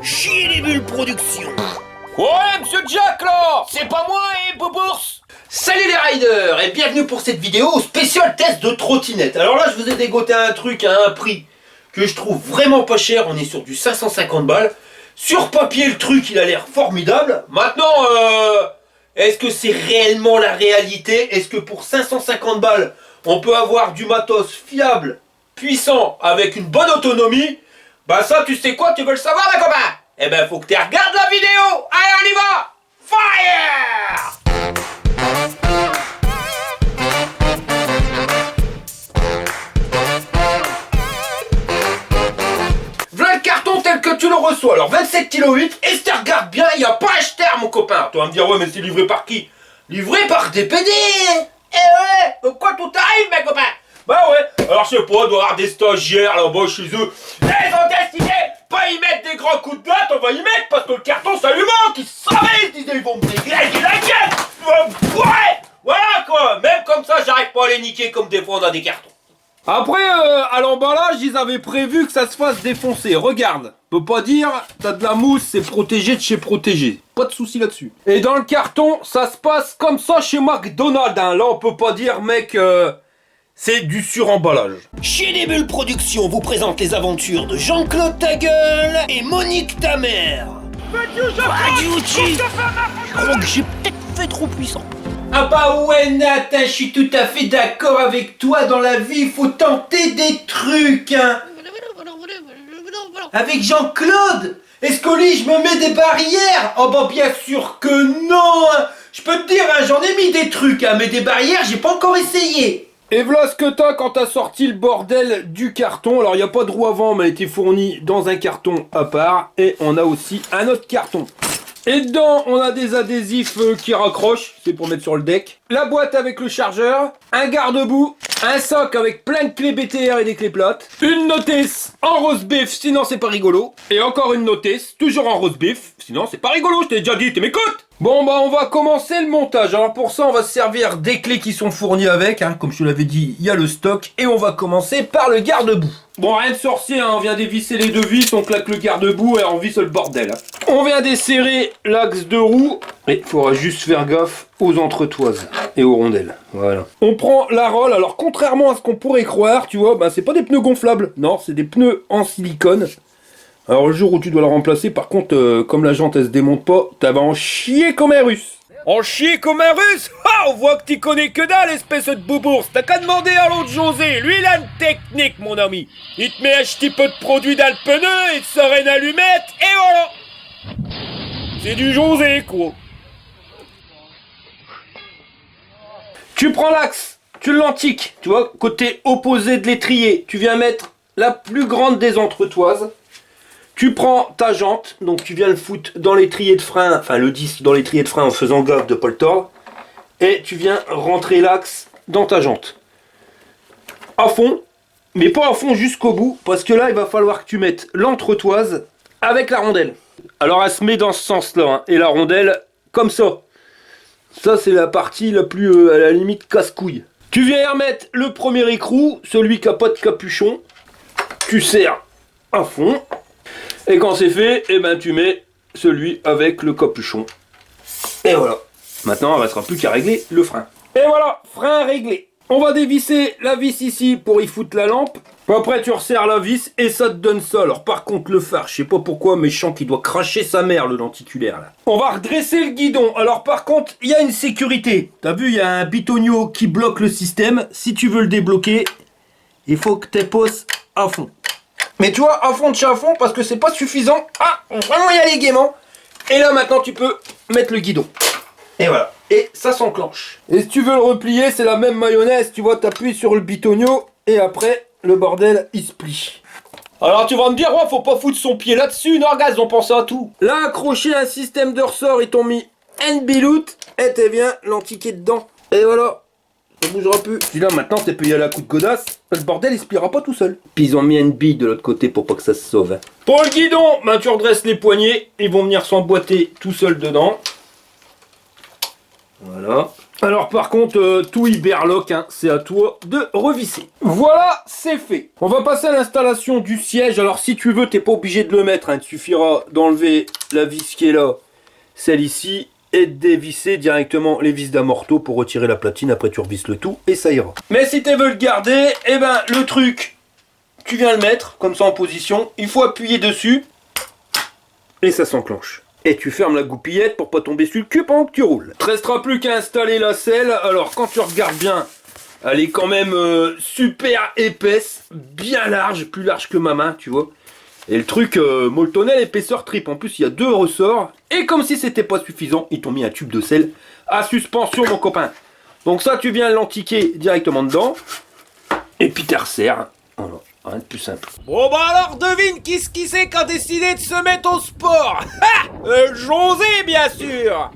Chier les bulles production. Ouais, monsieur Jack, là, c'est pas moi, Bobours. Salut les riders et bienvenue pour cette vidéo spécial test de trottinette. Alors là, je vous ai dégoté un truc à un prix que je trouve vraiment pas cher. On est sur du 550 balles. Sur papier, le truc, il a l'air formidable. Maintenant, est-ce que c'est réellement la réalité? Est-ce que pour 550 balles, on peut avoir du matos fiable, puissant, avec une bonne autonomie? Bah ça, tu sais quoi, tu veux le savoir, mes copains? Eh ben, faut que tu regardes la vidéo. Allez, on y va. Fire! Voilà le carton tel que tu le reçois. Alors 27,8 kg et si tu regardes bien, il n'y a pas acheteur, mon copain. Tu vas me dire, ouais, mais c'est livré par qui? Livré par DPD. Eh ouais, donc quoi, tout arrive, mes copains? Bah ouais, alors je sais pas, il doit y avoir des stagiaires là-bas chez eux. Ils ont décidé pas y mettre des grands coups de latte, on va y mettre parce que le carton ça lui manque. Ils savaient, ils disaient, ils vont me déglager la gueule. Ouais, voilà quoi, même comme ça j'arrive pas à les niquer comme des fois dans des cartons. Après, à l'emballage, ils avaient prévu que ça se fasse défoncer. Regarde, peut pas dire, t'as de la mousse, c'est protégé de chez protégé. Pas de souci là-dessus. Et dans le carton, ça se passe comme ça chez McDonald's. Hein. Là, on peut pas dire, mec, c'est du suremballage. Chier les bulles production vous présente les aventures de Jean-Claude Tagueul et Monique Tamer. Je crois que j'ai peut-être fait trop puissant. Ah bah ouais Nathan, je suis tout à fait d'accord avec toi. Dans la vie, il faut tenter des trucs, hein. Avec Jean-Claude, est-ce qu'au lit je me mets des barrières? Oh bah bien sûr que non, hein. Je peux te dire, hein, j'en ai mis des trucs, hein, mais des barrières, j'ai pas encore essayé. Et voilà ce que t'as quand t'as sorti le bordel du carton. Alors, il n'y a pas de roue avant, mais elle a été fournie dans un carton à part. Et on a aussi un autre carton. Et dedans, on a des adhésifs qui raccrochent, c'est pour mettre sur le deck. La boîte avec le chargeur, un garde-boue, un soc avec plein de clés BTR et des clés plates, une notice en rose beef, sinon c'est pas rigolo. Et encore une notice, toujours en rose beef, sinon c'est pas rigolo, je t'ai déjà dit, tu m'écoutes? Bon bah on va commencer le montage. Alors pour ça on va se servir des clés qui sont fournies avec, hein. Comme je te l'avais dit, il y a le stock. Et on va commencer par le garde-boue. Bon, rien de sorcier, hein. On vient dévisser les deux vis, on claque le garde-boue et on visse le bordel, hein. On vient desserrer l'axe de roue. Et il faudra juste faire gaffe aux entretoises et aux rondelles. Voilà. On prend la rolle. Alors contrairement à ce qu'on pourrait croire, tu vois, bah, c'est pas des pneus gonflables. Non, c'est des pneus en silicone. Alors le jour où tu dois la remplacer, par contre, comme la jante elle se démonte pas, t'as en chier comme un russe. En chier comme un russe? Ah, on voit que t'y connais que dalle, espèce de boubourse. T'as qu'à demander à l'autre José, lui il a une technique, mon ami. Il te met un petit peu de produit dans le pneu, il te sort une allumette, et voilà. C'est du José, quoi. Tu prends l'axe, tu l'antiques, tu vois, côté opposé de l'étrier. Tu viens mettre la plus grande des entretoises. Tu prends ta jante, donc tu viens le foutre dans l'étrier de frein, enfin le disque dans l'étrier de frein en faisant gaffe de pas le tordre. Et tu viens rentrer l'axe dans ta jante. À fond, mais pas à fond jusqu'au bout, parce que là il va falloir que tu mettes l'entretoise avec la rondelle. Alors elle se met dans ce sens-là, hein, et la rondelle comme ça. Ça c'est la partie la plus à la limite casse-couille. Tu viens y remettre le premier écrou, celui qui n'a pas de capuchon. Tu serres à fond. Et quand c'est fait, eh ben tu mets celui avec le capuchon. Et voilà. Maintenant, il ne restera plus qu'à régler le frein. Et voilà, frein réglé. On va dévisser la vis ici pour y foutre la lampe. Après, tu resserres la vis et ça te donne ça. Alors par contre, le phare, je sais pas pourquoi, mais je sens qu'il doit cracher sa mère, le lenticulaire là. On va redresser le guidon. Alors par contre, il y a une sécurité. T'as vu, il y a un bitonio qui bloque le système. Si tu veux le débloquer, il faut que tu poses à fond. Mais tu vois, à fond de chez à fond, parce que c'est pas suffisant. Ah, on va vraiment y aller gaiement. Et là, maintenant, tu peux mettre le guidon. Et voilà. Et ça s'enclenche. Et si tu veux le replier, c'est la même mayonnaise. Tu vois, t'appuies sur le bitonio. Et après, le bordel, il se plie. Alors, tu vas me dire, ouais, faut pas foutre son pied là-dessus. Non, gars, ils ont pensé à tout. Là, accroché à un système de ressort, ils t'ont mis un biloute. Et t'es bien l'antiqué dedans. Et voilà. Ça bougera plus. Puis là maintenant t'es payé à la coup de godasse. Le bordel il se pliera pas tout seul. Puis ils ont mis une bille de l'autre côté pour pas que ça se sauve. Hein. Pour le guidon, ben, tu redresses les poignets. Ils vont venir s'emboîter tout seuls dedans. Voilà. Alors par contre, tout Iberlock, hein, c'est à toi de revisser. Voilà, c'est fait. On va passer à l'installation du siège. Alors si tu veux, t'es pas obligé de le mettre. Hein. Il suffira d'enlever la vis qui est là, celle ici, et de dévisser directement les vis d'amorto pour retirer la platine. Après tu revisses le tout et ça ira. Mais si tu veux le garder, eh ben le truc, tu viens le mettre comme ça en position. Il faut appuyer dessus et ça s'enclenche. Et tu fermes la goupillette pour pas tomber sur le cul pendant que tu roules. Il te restera plus qu'à installer la selle. Alors quand tu regardes bien, elle est quand même super épaisse, bien large, plus large que ma main, tu vois. Et le truc Moltonel épaisseur trip. En plus il y a 2 ressorts. Et comme si c'était pas suffisant, ils t'ont mis un tube de selle à suspension, mon copain. Donc ça tu viens l'antiquer directement dedans. Et puis tu resserres. Voilà. Rien de plus simple. Bon bah alors devine qui c'est qui a décidé de se mettre au sport. José bien sûr.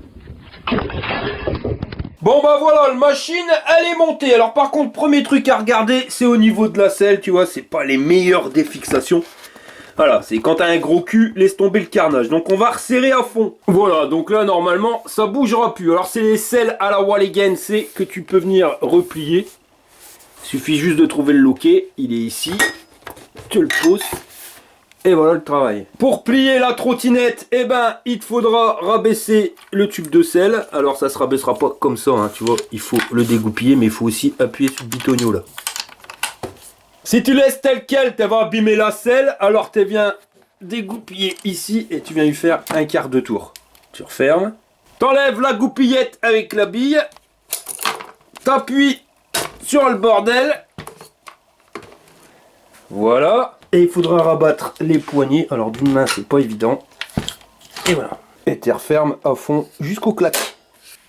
Bon bah voilà, la machine elle est montée. Alors par contre, premier truc à regarder, c'est au niveau de la selle, tu vois, c'est pas les meilleures des fixations. Voilà, c'est quand t'as un gros cul, laisse tomber le carnage. Donc on va resserrer à fond. Voilà, donc là normalement ça bougera plus. Alors c'est les selles à la Walligan, c'est que tu peux venir replier. Suffit juste de trouver le loquet, il est ici, tu le poses, et voilà le travail. Pour plier la trottinette, eh ben, il te faudra rabaisser le tube de selle. Alors ça se rabaissera pas comme ça, hein, tu vois, il faut le dégoupiller, mais il faut aussi appuyer sur le bitonio là. Si tu laisses tel quel, tu vas abîmer la selle, alors tu viens dégoupiller ici, et tu viens lui faire un quart de tour. Tu refermes, t'enlèves la goupillette avec la bille, t'appuies sur le bordel, voilà, et il faudra rabattre les poignées. Alors d'une main c'est pas évident, et voilà, et tu refermes à fond jusqu'au clac,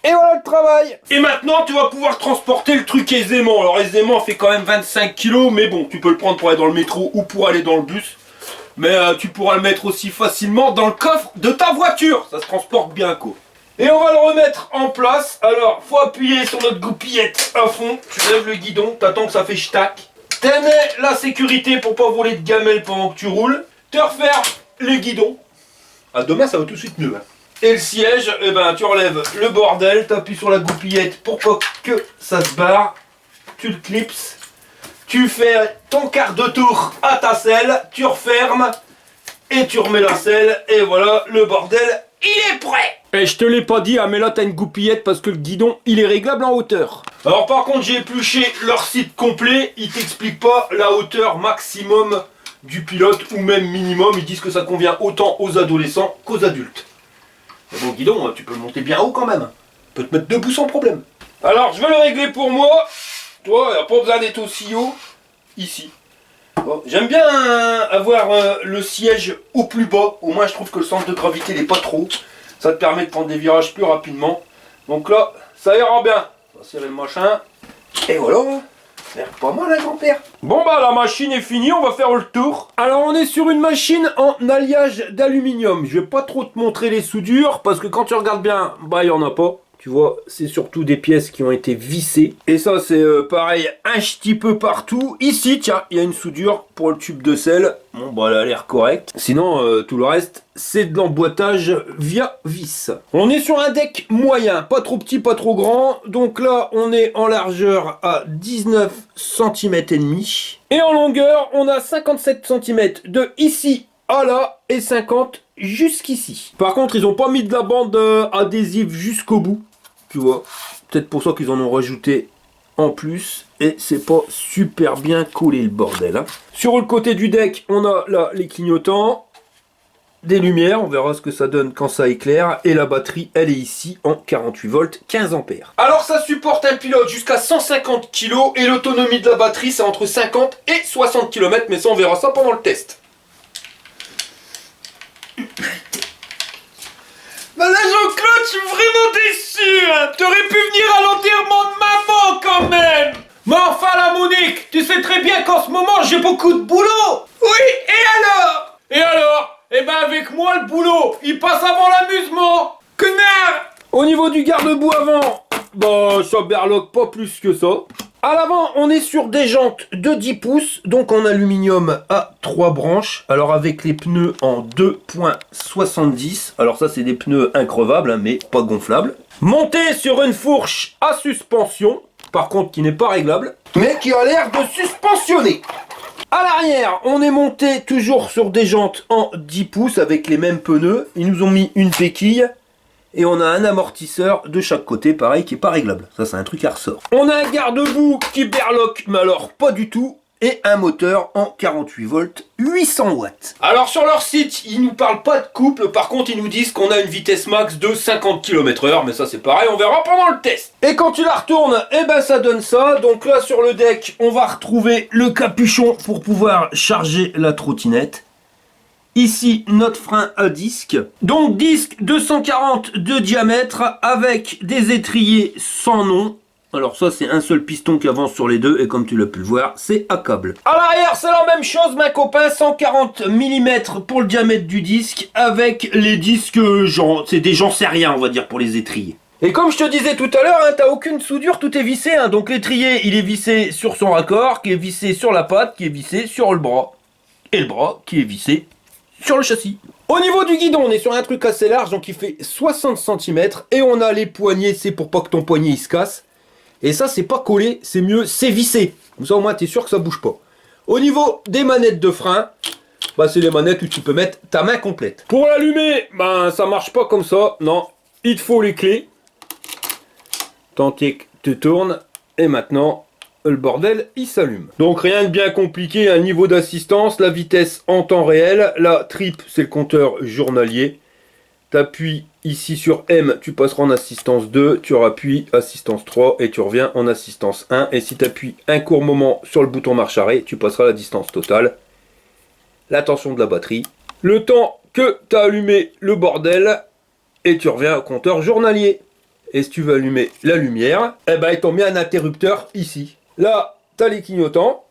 et voilà le travail. Et maintenant tu vas pouvoir transporter le truc aisément. Alors aisément fait quand même 25 kg, mais bon, tu peux le prendre pour aller dans le métro ou pour aller dans le bus, mais tu pourras le mettre aussi facilement dans le coffre de ta voiture, ça se transporte bien quoi. Et on va le remettre en place. Alors, faut appuyer sur notre goupillette à fond. Tu lèves le guidon, t'attends que ça fait ch'tac. T'aimais la sécurité pour pas voler de gamelle pendant que tu roules. Tu refermes le guidon. Ah, demain, ça va tout de suite mieux. Hein. Et le siège, eh ben, tu relèves le bordel, t'appuies sur la goupillette pour pas que ça se barre. Tu le clipses. Tu fais ton quart de tour à ta selle. Tu refermes. Et tu remets la selle. Et voilà, le bordel, il est prêt. Et je te l'ai pas dit, hein, mais là t'as une goupillette parce que le guidon il est réglable en hauteur. Alors par contre j'ai épluché leur site complet, ils t'expliquent pas la hauteur maximum du pilote ou même minimum, ils disent que ça convient autant aux adolescents qu'aux adultes. Mais bon guidon, tu peux le monter bien haut quand même, tu peux te mettre debout sans problème. Alors je vais le régler pour moi, toi, pas besoin d'être aussi haut, ici. Bon, j'aime bien avoir le siège au plus bas, au moins je trouve que le centre de gravité n'est pas trop. Ça te permet de prendre des virages plus rapidement. Donc là, ça ira bien. On va serrer le machin. Et voilà. C'est pas mal, hein, grand-père. Bon bah la machine est finie, on va faire le tour. Alors on est sur une machine en alliage d'aluminium. Je vais pas trop te montrer les soudures parce que quand tu regardes bien, bah il y en a pas. Tu vois, c'est surtout des pièces qui ont été vissées. Et ça, c'est pareil, un petit peu partout. Ici, tiens, il y a une soudure pour le tube de selle. Bon, bah, elle a l'air correcte. Sinon, tout le reste, c'est de l'emboîtage via vis. On est sur un deck moyen, pas trop petit, pas trop grand. Donc là, on est en largeur à 19 cm et demi. Et en longueur, on a 57 cm de ici à là et 50 jusqu'ici. Par contre, ils n'ont pas mis de la bande adhésive jusqu'au bout. Tu vois, peut-être pour ça qu'ils en ont rajouté en plus. Et c'est pas super bien collé le bordel. Hein. Sur le côté du deck, on a là les clignotants, des lumières, on verra ce que ça donne quand ça éclaire. Et la batterie, elle est ici en 48 volts, 15 ampères. Alors ça supporte un pilote jusqu'à 150 kg et l'autonomie de la batterie, c'est entre 50 et 60 km. Mais ça, on verra ça pendant le test. Bah là Jean-Claude, je suis vraiment déçu, hein. T'aurais pu venir à l'enterrement de maman quand même. Mais enfin la Monique, tu sais très bien qu'en ce moment j'ai beaucoup de boulot. Oui, et alors? Et alors? Eh ben avec moi le boulot, il passe avant l'amusement. Connard. Au niveau du garde-boue avant, bah ça berloque pas plus que ça. À l'avant, on est sur des jantes de 10 pouces, donc en aluminium à 3 branches. Alors avec les pneus en 2.70. Alors ça, c'est des pneus increvables, hein, mais pas gonflables. Monté sur une fourche à suspension, par contre qui n'est pas réglable, mais qui a l'air de suspensionner. À l'arrière, on est monté toujours sur des jantes en 10 pouces avec les mêmes pneus. Ils nous ont mis une béquille. Et on a un amortisseur de chaque côté, pareil, qui n'est pas réglable. Ça, c'est un truc à ressort. On a un garde-boue qui berloque, mais alors pas du tout. Et un moteur en 48 volts, 800 watts. Alors sur leur site, ils nous parlent pas de couple. Par contre, ils nous disent qu'on a une vitesse max de 50 km/h. Mais ça, c'est pareil, on verra pendant le test. Et quand tu la retournes, eh ben ça donne ça. Donc là, sur le deck, on va retrouver le capuchon pour pouvoir charger la trottinette. Ici, notre frein à disque. Donc, disque 240 de diamètre avec des étriers sans nom. Alors ça, c'est un seul piston qui avance sur les deux. Et comme tu l'as pu le voir, c'est à câble. À l'arrière, c'est la même chose, ma copain. 140 mm pour le diamètre du disque. Avec les disques, c'est des j'en sais rien, on va dire, pour les étriers. Et comme je te disais tout à l'heure, hein, t'as aucune soudure, tout est vissé. Hein. Donc, l'étrier, il est vissé sur son raccord, qui est vissé sur la patte, qui est vissé sur le bras. Et le bras, qui est vissé sur le châssis. Au niveau du guidon, on est sur un truc assez large, donc il fait 60 cm. Et on a les poignées, c'est pour pas que ton poignet il se casse. Et ça, c'est pas collé, c'est mieux, c'est vissé. Comme ça, au moins, t'es sûr que ça bouge pas. Au niveau des manettes de frein, bah, c'est les manettes où tu peux mettre ta main complète. Pour l'allumer, ben, ça marche pas comme ça. Non, il te faut les clés. Tant que tu tournes. Et maintenant, le bordel, il s'allume. Donc rien de bien compliqué, un niveau d'assistance, la vitesse en temps réel, la trip, c'est le compteur journalier. T'appuies ici sur M, tu passeras en assistance 2, tu rappuies assistance 3 et tu reviens en assistance 1. Et si tu appuies un court moment sur le bouton marche arrêt, tu passeras à la distance totale. La tension de la batterie, le temps que tu as allumé le bordel et tu reviens au compteur journalier. Et si tu veux allumer la lumière, eh ben, ils t'ont mis un interrupteur ici. Là, t'as les clignotants.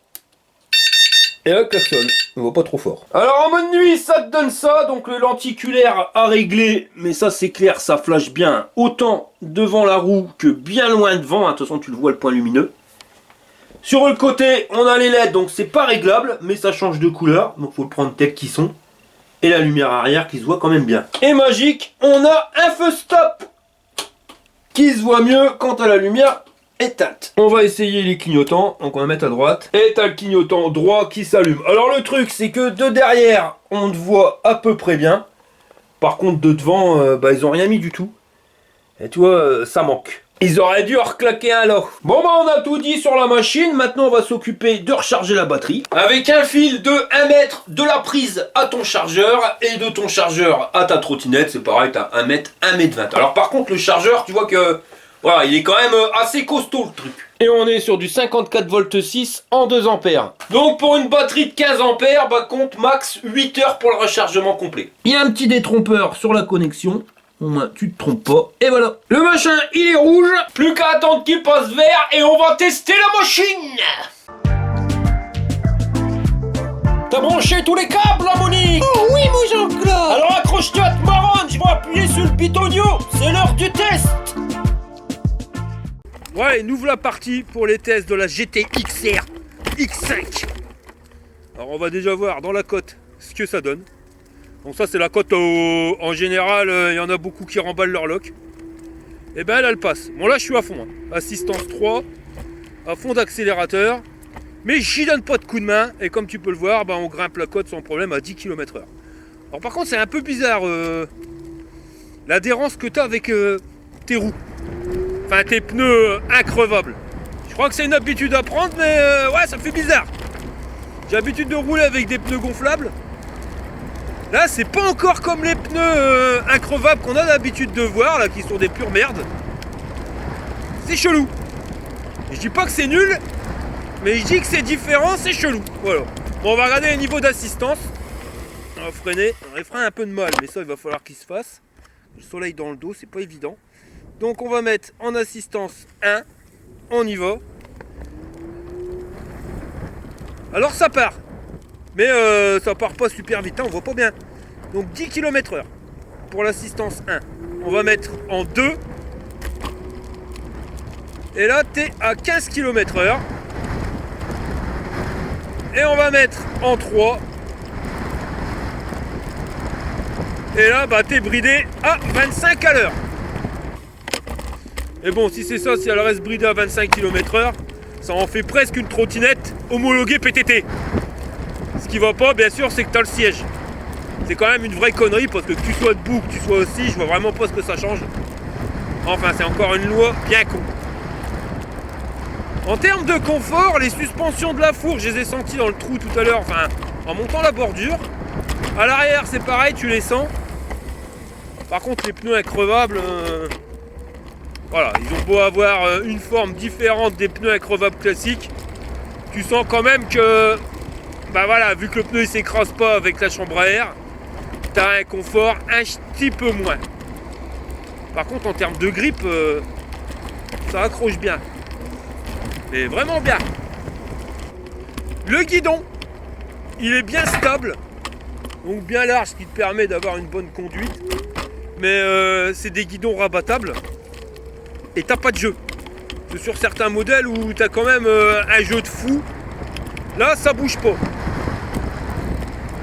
Et là, le klaxon. On va pas trop fort. Alors, en mode nuit, ça te donne ça. Donc, le lenticulaire à régler. Mais ça, c'est clair, ça flash bien. Autant devant la roue que bien loin devant. De toute façon, tu le vois, le point lumineux. Sur le côté, on a les LED. Donc, c'est pas réglable. Mais ça change de couleur. Donc, faut le prendre tel qu'ils sont. Et la lumière arrière qui se voit quand même bien. Et magique, on a un feu stop qui se voit mieux quand à la lumière éteinte. On va essayer les clignotants, donc on va mettre à droite. Et t'as le clignotant droit qui s'allume. Alors le truc, c'est que de derrière, on te voit à peu près bien. Par contre, de devant, bah, ils ont rien mis du tout. Et tu vois, ça manque. Ils auraient dû reclaquer un lot. Bon bah on a tout dit sur la machine. Maintenant on va s'occuper de recharger la batterie. Avec un fil de 1 mètre de la prise à ton chargeur. Et de ton chargeur à ta trottinette. C'est pareil, t'as 1 mètre, 1 mètre 20. Alors par contre le chargeur, tu vois que... Voilà, il est quand même assez costaud le truc. Et on est sur du 54 volts 6 en 2 ampères. Donc pour une batterie de 15 ampères, bah compte max 8 heures pour le rechargement complet. Il y a un petit détrompeur sur la connexion. Au moins tu te trompes pas. Et voilà. Le machin il est rouge. Plus qu'à attendre qu'il passe vert et on va tester la machine. T'as branché tous les câbles là, Monique? Oh oui, mon Jean-Claude. Alors accroche-toi à te marronne, je vais appuyer sur le pitonio. C'est l'heure du test. Ouais, nous voilà partis pour les tests de la GT XR X5. Alors on va déjà voir dans la cote ce que ça donne. Donc ça c'est la cote en général, il y en a beaucoup qui remballent leur lock. Et ben elle passe. Bon là je suis à fond, hein. Assistance 3, à fond d'accélérateur. Mais j'y donne pas de coup de main. Et comme tu peux le voir, ben, on grimpe la cote sans problème à 10 km/h. Alors par contre c'est un peu bizarre l'adhérence que tu as avec tes roues. Enfin, tes pneus increvables. Je crois que c'est une habitude à prendre, mais ouais, ça fait bizarre. J'ai l'habitude de rouler avec des pneus gonflables. Là, c'est pas encore comme les pneus increvables qu'on a l'habitude de voir, là, qui sont des pures merdes. C'est chelou. Je dis pas que c'est nul, mais je dis que c'est différent, c'est chelou. Voilà. Bon, on va regarder les niveaux d'assistance. On va freiner. On freine un peu de mal, mais ça, il va falloir qu'il se fasse. Le soleil dans le dos, c'est pas évident. Donc on va mettre en assistance 1, on y va. Alors ça part, mais ça part pas super vite, hein, on voit pas bien. Donc 10 km/h pour l'assistance 1. On va mettre en 2. Et là, t'es à 15 km/h. Et on va mettre en 3. Et là, bah, t'es bridé à 25 à l'heure. Et bon, si c'est ça, si elle reste bridée à 25 km/h, ça en fait presque une trottinette homologuée PTT. Ce qui va pas, bien sûr, c'est que t'as le siège. C'est quand même une vraie connerie parce que tu sois debout, que tu sois assis, je vois vraiment pas ce que ça change. Enfin, c'est encore une loi bien con. En termes de confort, les suspensions de la fourche, je les ai senties dans le trou tout à l'heure, enfin, en montant la bordure. À l'arrière, c'est pareil, tu les sens. Par contre, les pneus increvables, voilà, ils ont beau avoir une forme différente des pneus increvables classiques. Tu sens quand même que, bah voilà, vu que le pneu il s'écrase pas avec la chambre à air, t'as un confort un petit peu moins. Par contre, en termes de grippe, ça accroche bien. Mais vraiment bien. Le guidon, il est bien stable. Donc bien large, ce qui te permet d'avoir une bonne conduite. Mais c'est des guidons rabattables. Et t'as pas de jeu. C'est sur certains modèles où t'as quand même un jeu de fou. Là, ça bouge pas.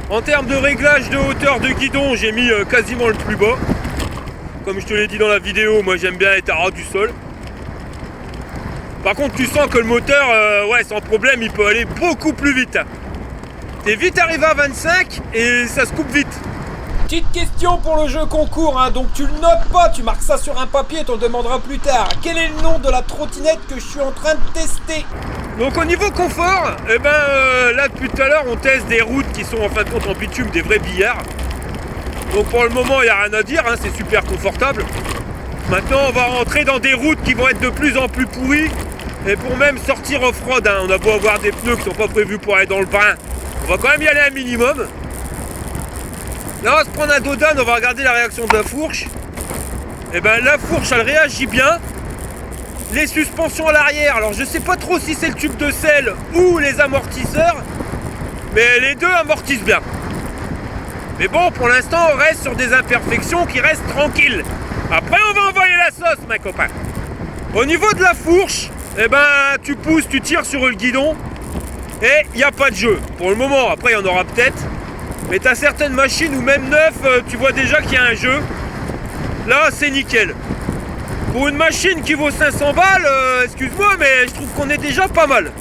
En termes de réglage de hauteur de guidon, j'ai mis quasiment le plus bas. Comme je te l'ai dit dans la vidéo, moi j'aime bien être à ras du sol. Par contre, tu sens que le moteur, ouais, sans problème, il peut aller beaucoup plus vite. T'es vite arrivé à 25 et ça se coupe vite. Petite question pour le jeu concours, hein. Donc tu le notes pas, tu marques ça sur un papier et t'en demanderas plus tard. Quel est le nom de la trottinette que je suis en train de tester? Donc au niveau confort, eh ben, là depuis tout à l'heure on teste des routes qui sont en fin de compte en bitume, des vrais billards. Donc pour le moment il n'y a rien à dire, hein, c'est super confortable. Maintenant on va rentrer dans des routes qui vont être de plus en plus pourries. Et pour même sortir off-road, hein, on a beau avoir des pneus qui sont pas prévus pour aller dans le brin, on va quand même y aller un minimum. Là on va se prendre un dodan, on va regarder la réaction de la fourche. Et ben la fourche elle réagit bien. Les suspensions à l'arrière, alors je sais pas trop si c'est le tube de selle ou les amortisseurs, mais les deux amortissent bien. Mais bon, pour l'instant on reste sur des imperfections qui restent tranquilles. Après on va envoyer la sauce, ma copain. Au niveau de la fourche, eh ben tu pousses, tu tires sur le guidon et il n'y a pas de jeu. Pour le moment, après il y en aura peut-être. Mais tu as certaines machines où même neuf, tu vois déjà qu'il y a un jeu. Là c'est nickel. Pour une machine qui vaut 500 balles, excuse-moi, mais je trouve qu'on est déjà pas mal.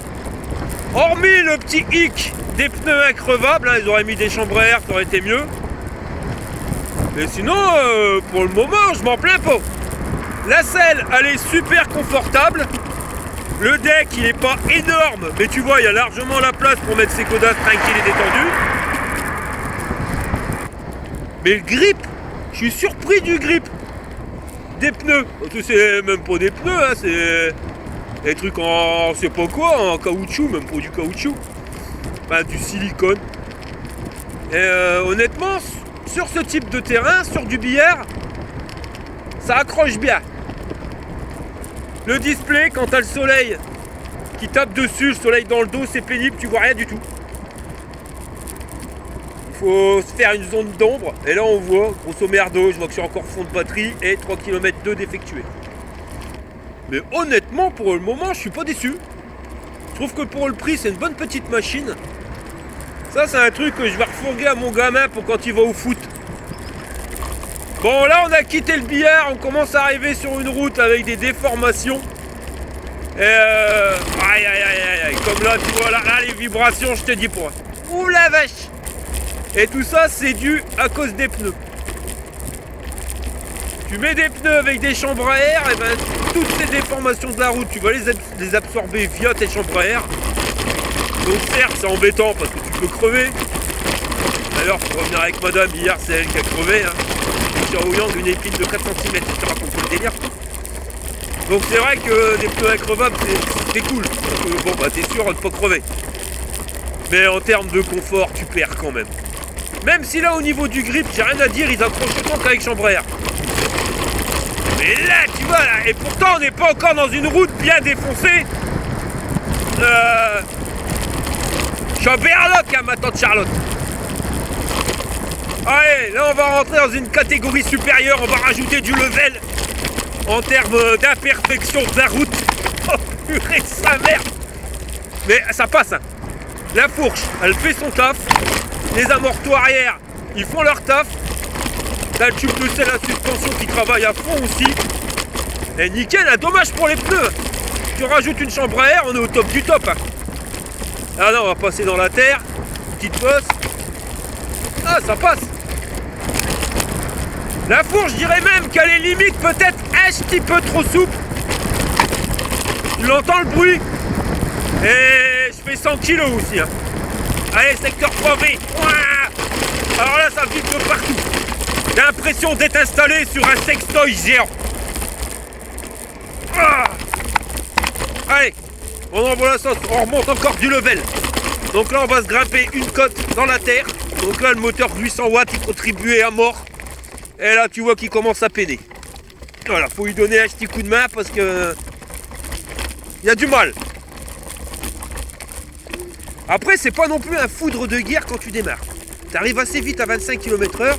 Hormis le petit hic des pneus increvables, hein, ils auraient mis des chambres à air, ça aurait été mieux. Mais sinon, pour le moment, je m'en plains pas. La selle, elle est super confortable. Le deck, il est pas énorme, mais tu vois, il y a largement la place pour mettre ses godasses tranquilles et détendues. Mais le grip, je suis surpris du grip des pneus. Parce que c'est même pas des pneus, hein, c'est des trucs en, c'est pas quoi, en caoutchouc, même pas du caoutchouc. Enfin, du silicone. Et honnêtement, sur ce type de terrain, sur du billard, ça accroche bien. Le display, quand t'as le soleil qui tape dessus, le soleil dans le dos, c'est pénible, tu vois rien du tout. Il faut se faire une zone d'ombre, et là on voit, grosso merdo, je vois que je suis encore fond de batterie et 3 km 2 d'effectué. Mais honnêtement, pour le moment, je suis pas déçu. Je trouve que pour le prix, c'est une bonne petite machine. Ça, c'est un truc que je vais refourguer à mon gamin pour quand il va au foot. Bon, là, on a quitté le billard, on commence à arriver sur une route avec des déformations. Et aïe, aïe, aïe, aïe, comme là, tu vois, là, les vibrations, je te dis pour. Ouh la vache! Et tout ça, c'est dû à cause des pneus. Tu mets des pneus avec des chambres à air, et ben toutes ces déformations de la route, tu vas les absorber via tes chambres à air. Donc certes, c'est embêtant parce que tu peux crever. D'ailleurs, pour revenir avec madame, hier, c'est elle qui a crevé. Hein. Xiaoyang, une épine de 4 cm, je te raconte le délire. Donc c'est vrai que des pneus increvables, c'est cool. Parce que bon, bah t'es sûr de pas crever. Mais en termes de confort, tu perds quand même. Même si là, au niveau du grip, j'ai rien à dire, ils accrochent autant qu'avec chambre à air. Mais là, tu vois, là, et pourtant, on n'est pas encore dans une route bien défoncée. Je suis à Berloc, hein, ma tante Charlotte. Allez, là, on va rentrer dans une catégorie supérieure. On va rajouter du level en termes d'imperfection de la route. Purée de sa mère. Mais ça passe, hein. La fourche, elle fait son taf. Les amortos arrière, ils font leur taf. Là, le tube de sel à suspension qui travaille à fond aussi. Et nickel, là, dommage pour les pneus. Tu rajoutes une chambre à air, on est au top du top. Hein. Ah non, on va passer dans la terre. Petite fosse. Ah, ça passe. La fourche, je dirais même qu'elle est limite peut-être un petit peu trop souple. Tu l'entends le bruit? Et je fais 100 kg aussi. Hein. Allez, secteur 3B. Alors là, ça vibre de partout. J'ai l'impression d'être installé sur un sextoy géant. Allez, on envoie la sauce. On remonte encore du level. Donc là, on va se grimper une côte dans la terre. Donc là, le moteur 800 watts, il contribuait à mort. Et là, tu vois qu'il commence à peiner. Voilà, faut lui donner un petit coup de main parce que... il y a du mal. Après, c'est pas non plus un foudre de guerre quand tu démarres. Tu arrives assez vite à 25 km/h,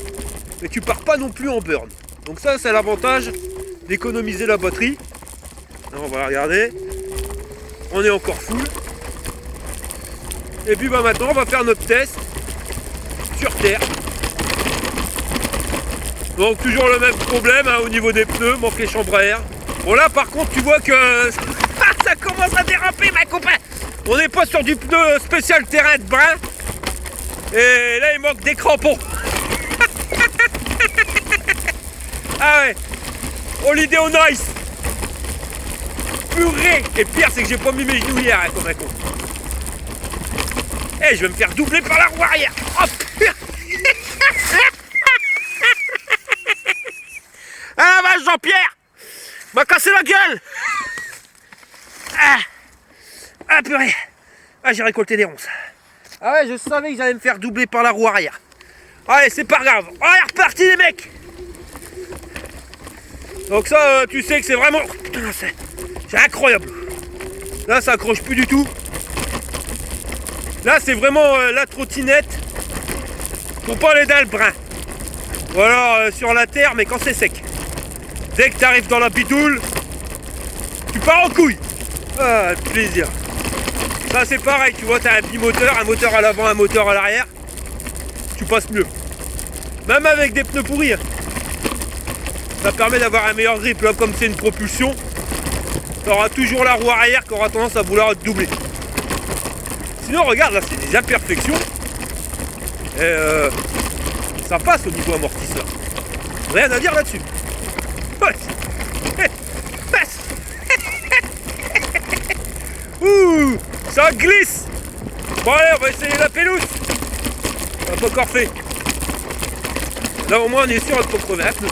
mais tu pars pas non plus en burn. Donc ça, c'est l'avantage d'économiser la batterie. Alors, on va regarder. On est encore full. Et puis bah, maintenant, on va faire notre test sur terre. Donc toujours le même problème hein, au niveau des pneus, manque les chambres à air. Bon là par contre tu vois que ça commence à déraper ma copain. On n'est pas sur du pneu spécial terrain de brin. Et là il manque des crampons. Ah ouais. Holiday on ice. Purée. Et pire c'est que j'ai pas mis mes genoux hier hein, comme un con. Eh je vais me faire doubler par la roue arrière. Oh putain. Ah la vache Jean-Pierre m'a cassé la gueule. Ah purée. Ah j'ai récolté des ronces. Ah ouais je savais que j'allais me faire doubler par la roue arrière. Allez c'est pas grave. Allez reparti les mecs. Donc ça tu sais que c'est vraiment... c'est incroyable. Là ça accroche plus du tout. Là c'est vraiment la trottinette pour pas aller dans le brin. Ou alors sur la terre mais quand c'est sec. Dès que tu arrives dans la bidoule, tu pars en couille. Ah, plaisir. Ça c'est pareil, tu vois, tu as un bimoteur, un moteur à l'avant, un moteur à l'arrière. Tu passes mieux. Même avec des pneus pourris. Hein. Ça permet d'avoir un meilleur grip. Là, comme c'est une propulsion, tu auras toujours la roue arrière qui aura tendance à vouloir te doubler. Sinon, regarde, là, c'est des imperfections. Et ça passe au niveau amortisseur. Rien à dire là-dessus. Ouh, ça glisse. Bon allez, on va essayer la pelouse. On n'a pas encore fait. Là au moins on est sûr de ne pas crever un pneu.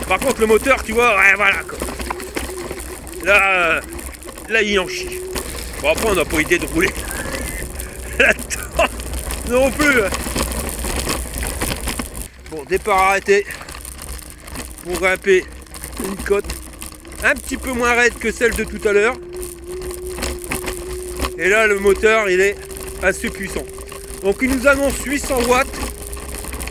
Par contre le moteur tu vois, ouais voilà quoi. Là il en chie. Bon après on n'a pas idée de rouler là-dedans non plus. Bon départ arrêté. Pour grimper une côte un petit peu moins raide que celle de tout à l'heure. Et là le moteur il est assez puissant. Donc il nous annonce 800 watts.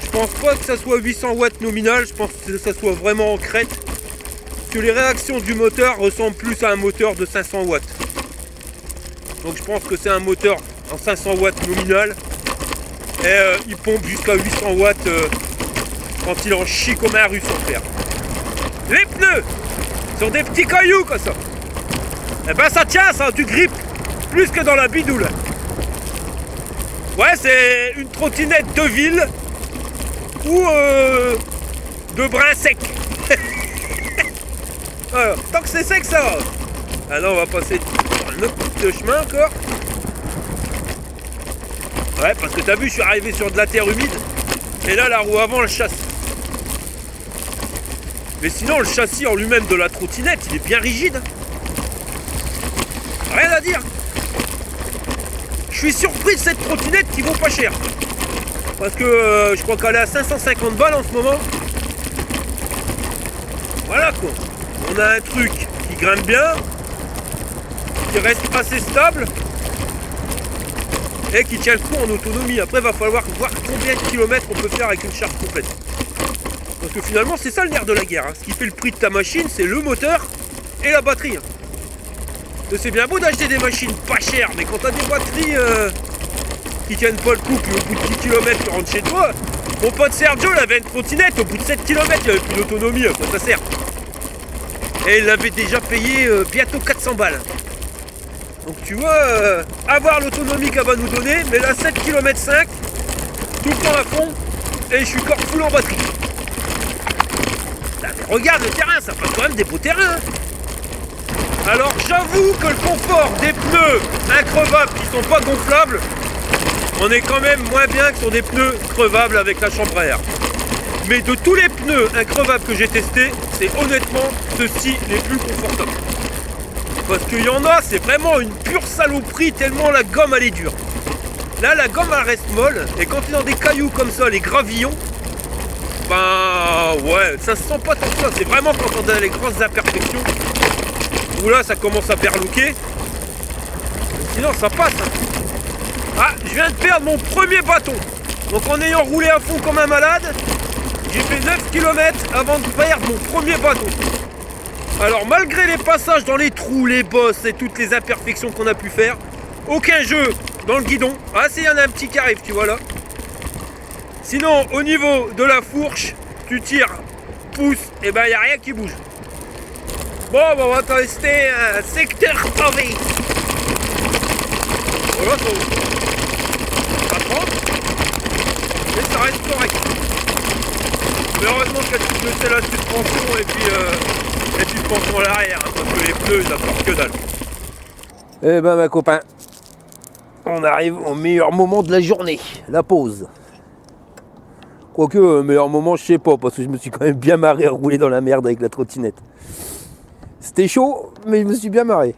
Je pense pas que ça soit 800 watts nominal, je pense que ça soit vraiment en crête. Parce que les réactions du moteur ressemblent plus à un moteur de 500 watts. Donc je pense que c'est un moteur en 500 watts nominal. Et il pompe jusqu'à 800 watts quand il en chie comme un russe en fer. Les pneus sur des petits cailloux comme ça. Et ben ça tient, ça a du grip plus que dans la bidoule. Ouais, c'est une trottinette de ville ou de brin sec. Alors, tant que c'est sec, ça va. Ah non, on va passer par un autre bout de chemin encore. Ouais, parce que t'as vu, je suis arrivé sur de la terre humide. Et là, la roue avant, elle chasse. Mais sinon, le châssis en lui-même de la trottinette, il est bien rigide. Rien à dire. Je suis surpris de cette trottinette qui vaut pas cher. Parce que je crois qu'elle est à 550 balles en ce moment. Voilà quoi. On a un truc qui grimpe bien, qui reste assez stable et qui tient le coup en autonomie. Après, il va falloir voir combien de kilomètres on peut faire avec une charge complète. Parce que finalement, c'est ça le nerf de la guerre. Hein. Ce qui fait le prix de ta machine, c'est le moteur et la batterie. C'est bien beau d'acheter des machines pas chères, mais quand t'as des batteries qui tiennent pas le coup, puis au bout de 10 km tu rentres chez toi, mon pote Sergio il avait une trottinette, au bout de 7 km il avait plus d'autonomie, à quoi ça sert? Et il l'avait déjà payé bientôt 400 balles. Donc tu vois, avoir l'autonomie qu'elle va nous donner, mais là 7 km 5, tout le temps à fond, et je suis encore full en batterie. Putain, mais regarde le terrain, ça passe quand même des beaux terrains. Alors j'avoue que le confort des pneus increvables qui sont pas gonflables, on est quand même moins bien que sur des pneus crevables avec la chambre à air. Mais de tous les pneus increvables que j'ai testés, c'est honnêtement ceux-ci les plus confortables. Parce qu'il y en a, c'est vraiment une pure saloperie tellement la gomme elle est dure. Là la gomme elle reste molle, et quand tu es dans des cailloux comme ça, les gravillons, ben ouais, ça se sent pas tant que ça. C'est vraiment quand on a les grosses imperfections, où là ça commence à perlouquer. Sinon ça passe. Ah, je viens de perdre mon premier bâton. Donc en ayant roulé à fond comme un malade, j'ai fait 9 km avant de perdre mon premier bâton. Alors malgré les passages dans les trous, les bosses et toutes les imperfections qu'on a pu faire, aucun jeu dans le guidon. Ah si, il y en a un petit qui arrive, tu vois là. Sinon au niveau de la fourche, tu tires, pousse, et ben il n'y a rien qui bouge. Bon, ben, on va tester un secteur pavé. Voilà, ça prend, mais ça reste correct. Mais heureusement que tu me sais la suspension et puis suspension à l'arrière, hein, parce que les pneus ils apportent que dalle. Eh ben, ma copain, on arrive au meilleur moment de la journée, la pause. Quoique, meilleur moment, je sais pas, parce que je me suis quand même bien marré à rouler dans la merde avec la trottinette. C'était chaud, mais je me suis bien marré.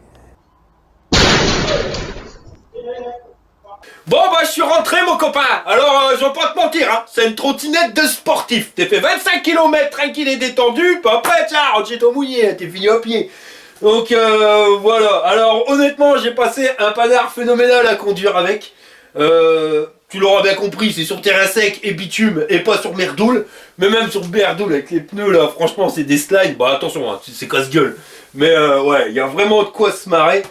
Bon bah je suis rentré mon copain. Alors je vais pas te mentir hein, c'est une trottinette de sportif. T'es fait 25 km tranquille et détendu, puis après tiens, rentre chez toi mouillé, t'es fini au pied. Donc voilà, alors honnêtement j'ai passé un panard phénoménal à conduire avec. Tu l'auras bien compris, c'est sur terrain sec et bitume et pas sur merdoule. Mais même sur merdoule avec les pneus là, franchement c'est des slides. Bah attention, hein, c'est casse-gueule. Mais ouais, il y a vraiment de quoi se marrer.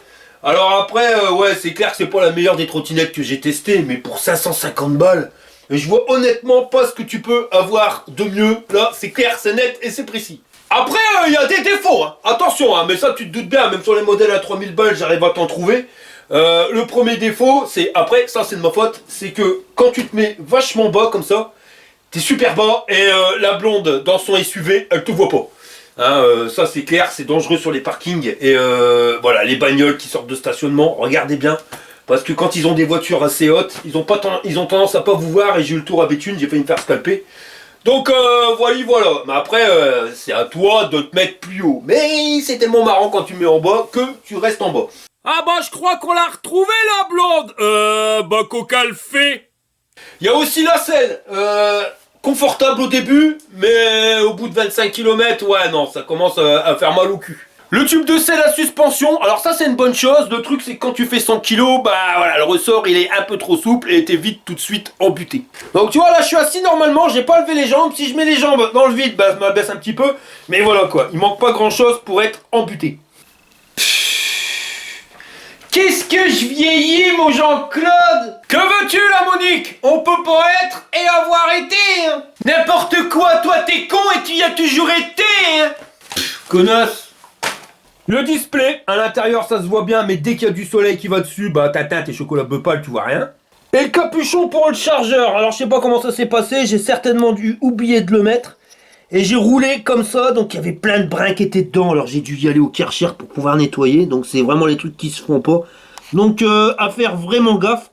Alors après, ouais, c'est clair que c'est pas la meilleure des trottinettes que j'ai testées, mais pour 550 balles, je vois honnêtement pas ce que tu peux avoir de mieux. Là, c'est clair, c'est net et c'est précis. Après, il y a des défauts, hein. Attention, hein, mais ça tu te doutes bien, même sur les modèles à 3000 balles, j'arrive à t'en trouver. Le premier défaut, c'est, après, ça c'est de ma faute, c'est que quand tu te mets vachement bas comme ça, t'es super bas et la blonde dans son SUV, elle te voit pas. Hein, ça c'est clair, c'est dangereux sur les parkings et voilà, les bagnoles qui sortent de stationnement, regardez bien, parce que quand ils ont des voitures assez hautes, ils ont tendance à pas vous voir et j'ai eu le tour à Béthune, j'ai failli me faire scalper. Donc voilà, mais après c'est à toi de te mettre plus haut, mais c'est tellement marrant quand tu mets en bas que tu restes en bas. Ah bah je crois qu'on l'a retrouvée la blonde. Bah coca le fait. Il y a aussi la selle, confortable au début, mais au bout de 25 km, ouais non, ça commence à faire mal au cul. Le tube de selle à suspension, alors ça c'est une bonne chose, le truc c'est que quand tu fais 100 kg, bah voilà, le ressort il est un peu trop souple et t'es vite tout de suite embuté. Donc tu vois là je suis assis normalement, j'ai pas levé les jambes, si je mets les jambes dans le vide, bah je m'abaisse un petit peu, mais voilà quoi, il manque pas grand chose pour être amputé. Qu'est-ce que je vieillis, mon Jean-Claude? Que veux-tu, la Monique? On peut pas être et avoir été, hein. N'importe quoi, toi t'es con et tu y as toujours été, hein. Connasse. Le display, à l'intérieur ça se voit bien, mais dès qu'il y a du soleil qui va dessus, bah t'atteins tes chocolats Bepal, tu vois rien. Et le capuchon pour le chargeur, alors je sais pas comment ça s'est passé, j'ai certainement dû oublier de le mettre. Et j'ai roulé comme ça, donc il y avait plein de brins qui étaient dedans, alors j'ai dû y aller au Karcher pour pouvoir nettoyer, donc c'est vraiment les trucs qui se font pas. Donc à faire vraiment gaffe,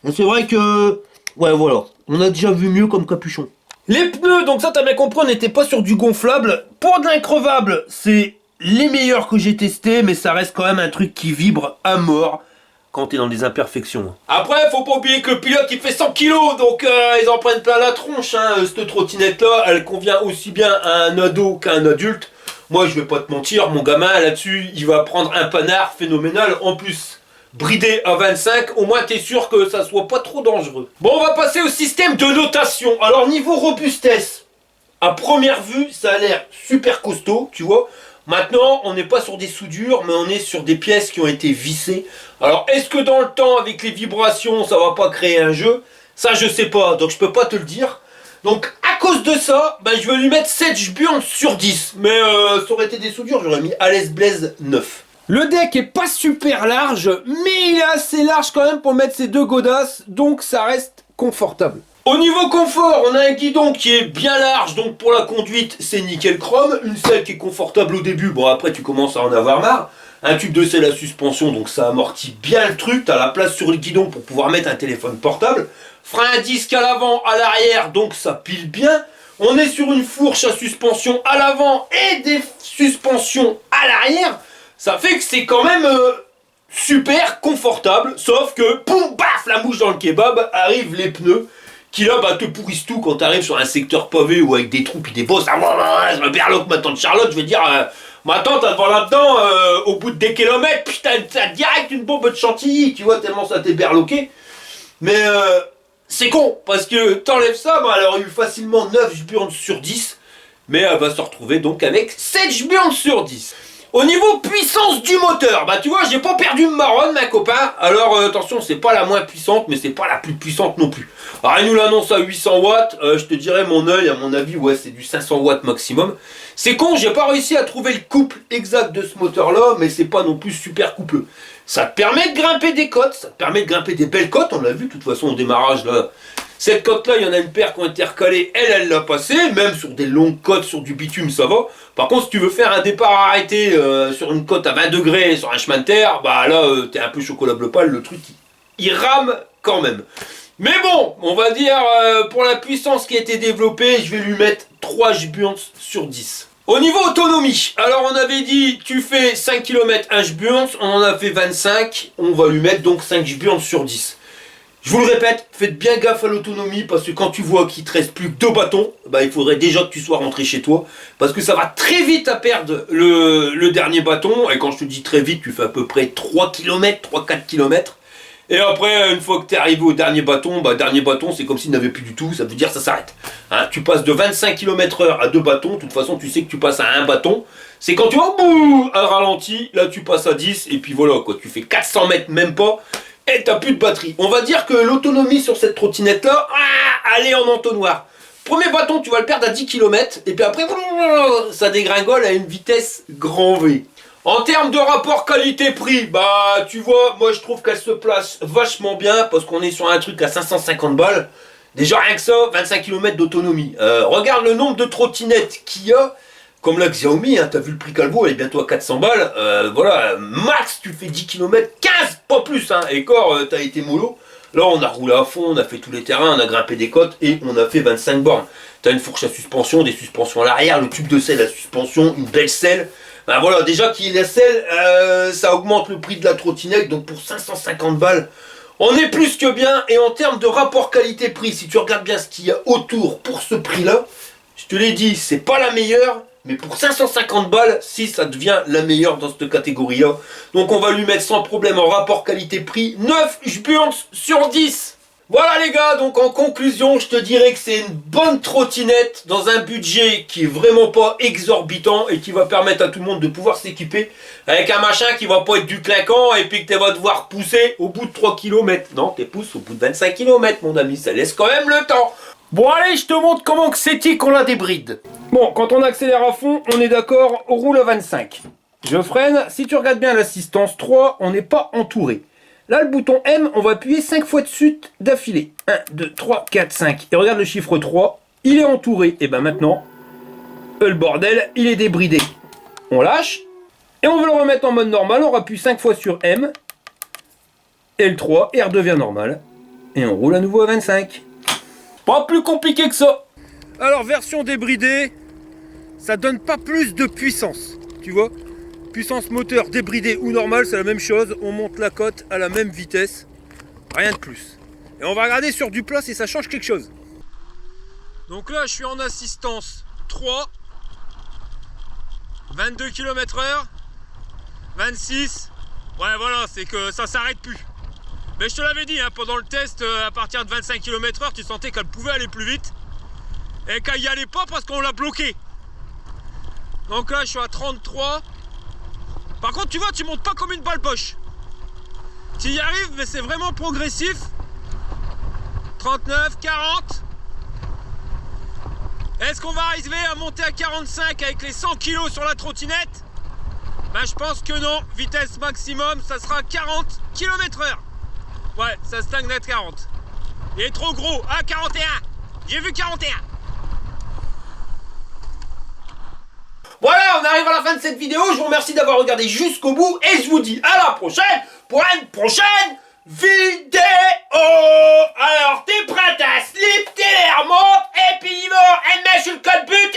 et c'est vrai que, ouais voilà, on a déjà vu mieux comme capuchon. Les pneus, donc ça t'as bien compris, on n'était pas sur du gonflable. Pour de l'increvable, c'est les meilleurs que j'ai testés, mais ça reste quand même un truc qui vibre à mort quand t'es dans des imperfections. Après, faut pas oublier que le pilote il fait 100 kg, donc ils en prennent plein la tronche. Hein. Cette trottinette là, elle convient aussi bien à un ado qu'à un adulte. Moi, je vais pas te mentir, mon gamin là-dessus, il va prendre un panard phénoménal. En plus, bridé à 25, au moins t'es sûr que ça soit pas trop dangereux. Bon, on va passer au système de notation. Alors, niveau robustesse, à première vue, ça a l'air super costaud, tu vois. Maintenant, on n'est pas sur des soudures, mais on est sur des pièces qui ont été vissées. Alors, est-ce que dans le temps, avec les vibrations, ça va pas créer un jeu? Ça, je sais pas, donc je peux pas te le dire. Donc, à cause de ça, ben, je vais lui mettre 7 Jburn sur 10. Mais ça aurait été des soudures, j'aurais mis Alès Blaze 9. Le deck est pas super large, mais il est assez large quand même pour mettre ses deux godasses, donc ça reste confortable. Au niveau confort, on a un guidon qui est bien large, donc pour la conduite, c'est nickel chrome. Une selle qui est confortable au début, bon après tu commences à en avoir marre. Un tube de selle à suspension, donc ça amortit bien le truc. Tu as la place sur le guidon pour pouvoir mettre un téléphone portable. Frein à disque à l'avant, à l'arrière, donc ça pile bien. On est sur une fourche à suspension à l'avant et des suspensions à l'arrière. Ça fait que c'est quand même super confortable, sauf que, poum, baf, la mouche dans le kebab, arrivent les pneus. Qui là bah, te pourrissent tout quand t'arrives sur un secteur pavé ou avec des trous puis des bosses. Ah, je me berloque ma tante Charlotte, je vais dire, ma tante elle va là-dedans, au bout de des kilomètres, putain, t'as direct une bombe de chantilly, tu vois, tellement ça t'est berloqué. Mais c'est con, parce que t'enlèves ça, bah, elle aurait eu facilement 9 Jburn sur 10, mais elle va se retrouver donc avec 7 Jburn sur 10. Au niveau puissance du moteur, bah tu vois, j'ai pas perdu ma marronne, ma copain. Alors attention, c'est pas la moins puissante, mais c'est pas la plus puissante non plus. Alors il nous l'annonce à 800 watts, je te dirais mon œil, à mon avis, ouais, c'est du 500 watts maximum. C'est con, j'ai pas réussi à trouver le couple exact de ce moteur-là, mais c'est pas non plus super coupleux. Ça te permet de grimper des côtes, ça te permet de grimper des belles côtes, on l'a vu de toute façon au démarrage là. Cette côte-là, il y en a une paire qui ont été recalées, elle l'a passée, même sur des longues côtes, sur du bitume, ça va. Par contre, si tu veux faire un départ arrêté sur une côte à 20 degrés, sur un chemin de terre, bah là, t'es un peu chocolat bleu pâle, le truc, il rame quand même. Mais bon, on va dire, pour la puissance qui a été développée, je vais lui mettre 3 Jburn sur 10. Au niveau autonomie, alors on avait dit, tu fais 5 km 1 Jburn, on en a fait 25, on va lui mettre donc 5 Jburn sur 10. Je vous le répète, faites bien gaffe à l'autonomie parce que quand tu vois qu'il te reste plus que 2 bâtons, bah, il faudrait déjà que tu sois rentré chez toi parce que ça va très vite à perdre le dernier bâton. Et quand je te dis très vite, tu fais à peu près 3 km, 3-4 km. Et après, une fois que tu es arrivé au dernier bâton, bah, dernier bâton, c'est comme s'il n'avait plus du tout, ça veut dire ça s'arrête. Hein, tu passes de 25 km/h à 2 bâtons, de toute façon, tu sais que tu passes à 1 bâton. C'est quand tu vas un ralenti, là tu passes à 10, et puis voilà, quoi, tu fais 400 mètres, même pas. Et t'as plus de batterie. On va dire que l'autonomie sur cette trottinette là, elle est en entonnoir. Premier bâton, tu vas le perdre à 10 km. Et puis après, ça dégringole à une vitesse grand V. En termes de rapport qualité-prix, bah tu vois, moi je trouve qu'elle se place vachement bien. Parce qu'on est sur un truc à 550 balles. Déjà rien que ça, 25 km d'autonomie. Regarde le nombre de trottinettes qu'il y a. Comme la Xiaomi, hein, t'as vu le prix Calvo, elle est bientôt à 400 balles. Voilà, max, tu fais 10 km, 15, pas plus. Hein. Et corps, t'as été mollo. Là, on a roulé à fond, on a fait tous les terrains, on a grimpé des côtes et on a fait 25 bornes. T'as une fourche à suspension, des suspensions à l'arrière, le tube de selle à suspension, une belle selle. Ben voilà, déjà qu'il y ait la selle, ça augmente le prix de la trottinette. Donc pour 550 balles, on est plus que bien. Et en termes de rapport qualité-prix, si tu regardes bien ce qu'il y a autour pour ce prix-là, je te l'ai dit, c'est pas la meilleure. Mais pour 550 balles, si ça devient la meilleure dans cette catégorie-là. Donc on va lui mettre sans problème en rapport qualité-prix 9 Jburn sur 10. Voilà les gars, donc en conclusion, je te dirais que c'est une bonne trottinette dans un budget qui est vraiment pas exorbitant et qui va permettre à tout le monde de pouvoir s'équiper avec un machin qui va pas être du clinquant et puis que tu vas devoir pousser au bout de 3 km. Non, tu pousses au bout de 25 km mon ami, ça laisse quand même le temps. Bon allez, je te montre comment que c'est qu'on la débride. Bon, quand on accélère à fond, on est d'accord, on roule à 25. Je freine, si tu regardes bien l'assistance 3, on n'est pas entouré. Là, le bouton M, on va appuyer 5 fois de suite d'affilée. 1, 2, 3, 4, 5. Et regarde le chiffre 3, il est entouré. Et ben maintenant, le bordel, il est débridé. On lâche, et on veut le remettre en mode normal, on appuie 5 fois sur M, L3, et redevient normal. Et on roule à nouveau à 25. Pas plus compliqué que ça. Alors version débridée, ça donne pas plus de puissance, tu vois. Puissance moteur débridée ou normale, c'est la même chose, on monte la cote à la même vitesse, rien de plus. Et on va regarder sur du plat si ça change quelque chose. Donc là je suis en assistance 3, 22 km/h, 26, ouais voilà, c'est que ça s'arrête plus. Mais je te l'avais dit, hein, pendant le test, à partir de 25 km/h, tu sentais qu'elle pouvait aller plus vite. Et qu'elle n'y allait pas parce qu'on l'a bloqué. Donc là, je suis à 33. Par contre, tu vois, tu montes pas comme une balle poche. Tu y arrives, mais c'est vraiment progressif. 39, 40. Est-ce qu'on va arriver à monter à 45 avec les 100 kg sur la trottinette? Ben, je pense que non. Vitesse maximum, ça sera 40 km/h. Ouais, ça stagne à 40. Il est trop gros. Ah, 41. J'ai vu 41. Voilà, on arrive à la fin de cette vidéo. Je vous remercie d'avoir regardé jusqu'au bout. Et je vous dis à la prochaine pour une prochaine vidéo. Alors, t'es prête à slip, t'es les remontes. Et puis, il va, elle met sur le code but.